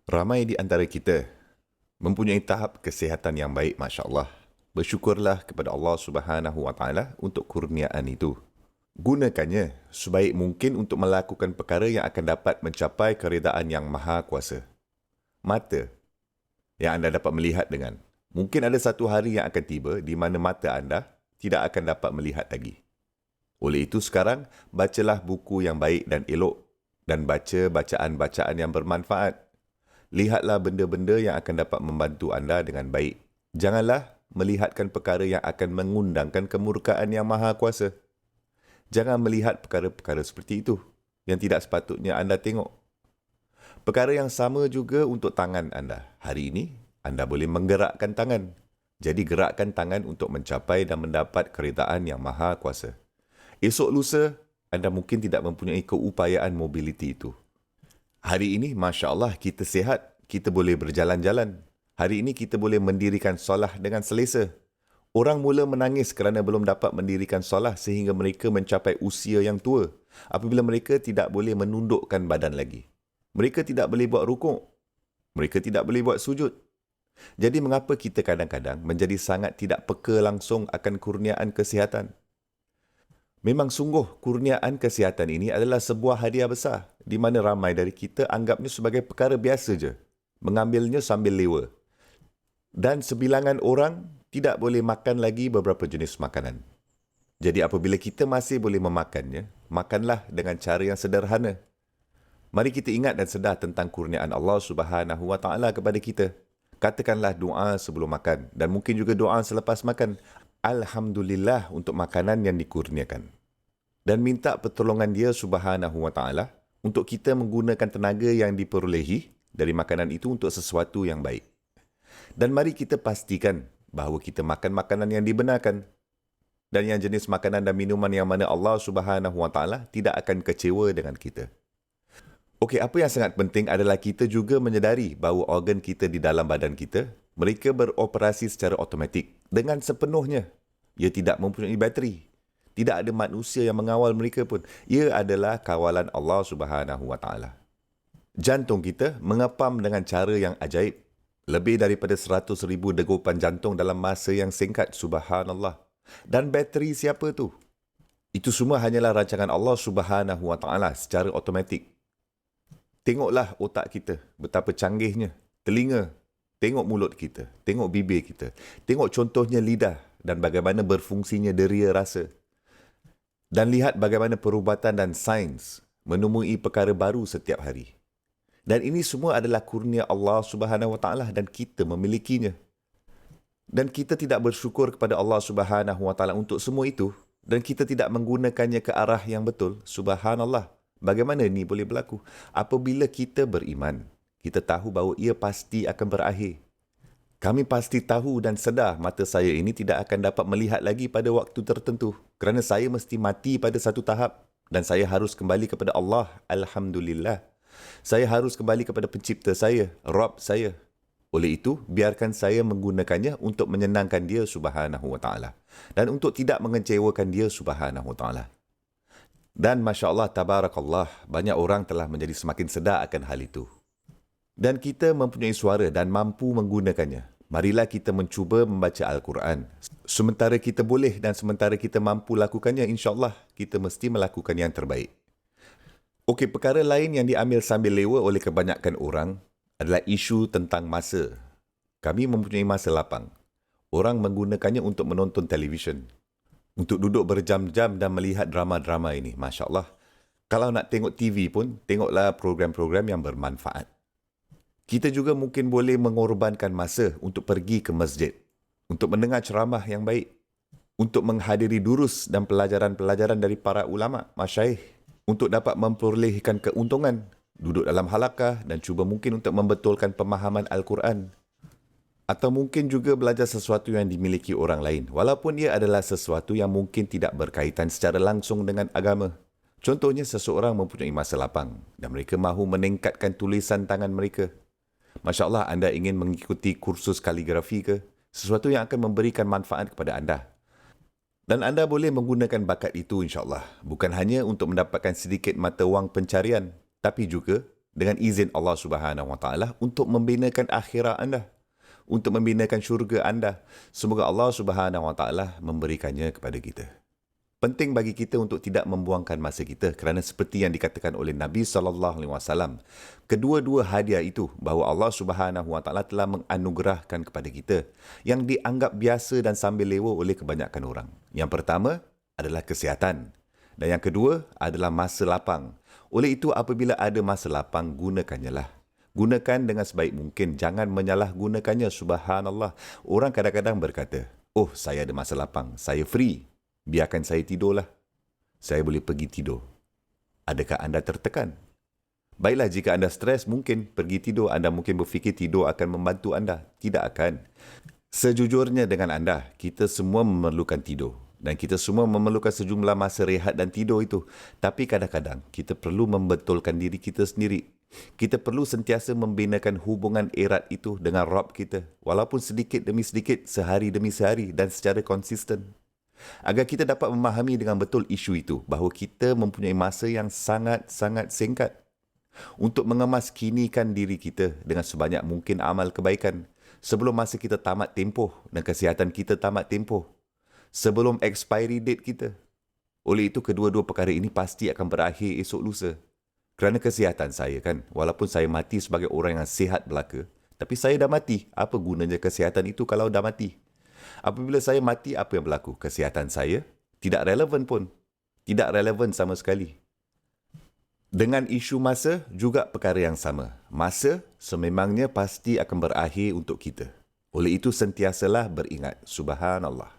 Ramai di antara kita mempunyai tahap kesihatan yang baik, masya-Allah. Bersyukurlah kepada Allah Subhanahu Wa Taala untuk kurniaan itu. Gunakannya sebaik mungkin untuk melakukan perkara yang akan dapat mencapai keredaan yang Maha Kuasa. Mata yang anda dapat melihat dengan. Mungkin ada satu hari yang akan tiba di mana mata anda tidak akan dapat melihat lagi. Oleh itu sekarang, bacalah buku yang baik dan elok dan baca bacaan-bacaan yang bermanfaat. Lihatlah benda-benda yang akan dapat membantu anda dengan baik. Janganlah melihatkan perkara yang akan mengundangkan kemurkaan yang Maha Kuasa. Jangan melihat perkara-perkara seperti itu yang tidak sepatutnya anda tengok. Perkara yang sama juga untuk tangan anda. Hari ini, anda boleh menggerakkan tangan. Jadi gerakkan tangan untuk mencapai dan mendapat keredaan yang Maha Kuasa. Esok lusa, anda mungkin tidak mempunyai keupayaan mobiliti itu. Hari ini, Masya Allah, kita sihat. Kita boleh berjalan-jalan. Hari ini kita boleh mendirikan solah dengan selesa. Orang mula menangis kerana belum dapat mendirikan solah sehingga mereka mencapai usia yang tua. Apabila mereka tidak boleh menundukkan badan lagi. Mereka tidak boleh buat rukuk. Mereka tidak boleh buat sujud. Jadi mengapa kita kadang-kadang menjadi sangat tidak peka langsung akan kurniaan kesihatan? Memang sungguh kurniaan kesihatan ini adalah sebuah hadiah besar di mana ramai dari kita anggapnya sebagai perkara biasa je. Mengambilnya sambil lewa. Dan sebilangan orang tidak boleh makan lagi beberapa jenis makanan. Jadi apabila kita masih boleh memakannya, makanlah dengan cara yang sederhana. Mari kita ingat dan sedar tentang kurniaan Allah Subhanahu Wa Taala kepada kita. Katakanlah doa sebelum makan dan mungkin juga doa selepas makan. Alhamdulillah untuk makanan yang dikurniakan. Dan minta pertolongan dia Subhanahu Wa Taala untuk kita menggunakan tenaga yang diperolehi dari makanan itu untuk sesuatu yang baik. Dan mari kita pastikan bahawa kita makan makanan yang dibenarkan. Dan yang jenis makanan dan minuman yang mana Allah Subhanahu Wa Taala tidak akan kecewa dengan kita. Okey, apa yang sangat penting adalah kita juga menyedari bahawa organ kita di dalam badan kita, mereka beroperasi secara automatik dengan sepenuhnya. Ia tidak mempunyai bateri. Tidak ada manusia yang mengawal mereka pun. Ia adalah kawalan Allah Subhanahu Wa Taala. Jantung kita mengepam dengan cara yang ajaib. Lebih daripada 100,000 degupan jantung dalam masa yang singkat, subhanallah. Dan bateri siapa tu? Itu semua hanyalah rancangan Allah Subhanahu Wa Taala secara automatik. Tengoklah otak kita, betapa canggihnya. Telinga, tengok mulut kita, tengok bibir kita. Tengok contohnya lidah dan bagaimana berfungsinya deria rasa. Dan lihat bagaimana perubatan dan sains menemui perkara baru setiap hari. Dan ini semua adalah kurnia Allah Subhanahu Wa Taala dan kita memilikinya. Dan kita tidak bersyukur kepada Allah Subhanahu Wa Taala untuk semua itu dan kita tidak menggunakannya ke arah yang betul. Subhanallah. Bagaimana ini boleh berlaku? Apabila kita beriman, kita tahu bahawa ia pasti akan berakhir. Kami pasti tahu dan sedar mata saya ini tidak akan dapat melihat lagi pada waktu tertentu kerana saya mesti mati pada satu tahap dan saya harus kembali kepada Allah. Alhamdulillah. Saya harus kembali kepada pencipta saya, Rabb saya. Oleh itu, biarkan saya menggunakannya untuk menyenangkan dia Subhanahu Wa Taala dan untuk tidak mengecewakan dia Subhanahu Wa Taala. Dan Masya Allah, Tabarakallah, banyak orang telah menjadi semakin sedar akan hal itu. Dan kita mempunyai suara dan mampu menggunakannya. Marilah kita mencuba membaca Al-Quran. Sementara kita boleh dan sementara kita mampu lakukannya, insyaAllah kita mesti melakukan yang terbaik. Okey, perkara lain yang diambil sambil lewa oleh kebanyakan orang adalah isu tentang masa. Kami mempunyai masa lapang. Orang menggunakannya untuk menonton televisyen. Untuk duduk berjam-jam dan melihat drama-drama ini. Masya Allah. Kalau nak tengok TV pun, tengoklah program-program yang bermanfaat. Kita juga mungkin boleh mengorbankan masa untuk pergi ke masjid. Untuk mendengar ceramah yang baik. Untuk menghadiri durus dan pelajaran-pelajaran dari para ulama, masyaikh. Untuk dapat memperolehkan keuntungan. Duduk dalam halakah dan cuba mungkin untuk membetulkan pemahaman Al-Quran. Atau mungkin juga belajar sesuatu yang dimiliki orang lain, walaupun ia adalah sesuatu yang mungkin tidak berkaitan secara langsung dengan agama. Contohnya, seseorang mempunyai masa lapang dan mereka mahu meningkatkan tulisan tangan mereka. Masya Allah, anda ingin mengikuti kursus kaligrafi ke? Sesuatu yang akan memberikan manfaat kepada anda. Dan anda boleh menggunakan bakat itu insya Allah. Bukan hanya untuk mendapatkan sedikit mata wang pencarian, tapi juga dengan izin Allah Subhanahu Wa Taala untuk membinakan akhirat anda, untuk membinakan syurga anda. Semoga Allah Subhanahu Wa Taala memberikannya kepada kita. Penting bagi kita untuk tidak membuangkan masa kita kerana seperti yang dikatakan oleh Nabi SAW, kedua-dua hadiah itu bahawa Allah Subhanahu Wa Taala telah menganugerahkan kepada kita yang dianggap biasa dan sambil lewa oleh kebanyakan orang. Yang pertama adalah kesihatan dan yang kedua adalah masa lapang. Oleh itu apabila ada masa lapang, gunakannya lah. Gunakan dengan sebaik mungkin, jangan menyalahgunakannya. Subhanallah. Orang kadang-kadang berkata, "Oh, saya ada masa lapang, saya free. Biarkan saya tidurlah. Saya boleh pergi tidur." Adakah anda tertekan? Baiklah, jika anda stres, mungkin pergi tidur. Anda mungkin berfikir tidur akan membantu anda. Tidak akan. Sejujurnya dengan anda, kita semua memerlukan tidur. Dan kita semua memerlukan sejumlah masa rehat dan tidur itu. Tapi kadang-kadang, kita perlu membetulkan diri kita sendiri. Kita perlu sentiasa membinakan hubungan erat itu dengan Rabb kita. Walaupun sedikit demi sedikit, sehari demi sehari dan secara konsisten. Agar kita dapat memahami dengan betul isu itu, bahawa kita mempunyai masa yang sangat-sangat singkat untuk mengemas kinikan diri kita dengan sebanyak mungkin amal kebaikan sebelum masa kita tamat tempoh dan kesihatan kita tamat tempoh, sebelum expiry date kita. Oleh itu, kedua-dua perkara ini pasti akan berakhir esok lusa. Kerana kesihatan saya kan, walaupun saya mati sebagai orang yang sihat belaka, tapi saya dah mati. Apa gunanya kesihatan itu kalau dah mati? Apabila saya mati, apa yang berlaku? Kesihatan saya tidak relevan pun. Tidak relevan sama sekali. Dengan isu masa, juga perkara yang sama. Masa sememangnya pasti akan berakhir untuk kita. Oleh itu, sentiasalah beringat. Subhanallah.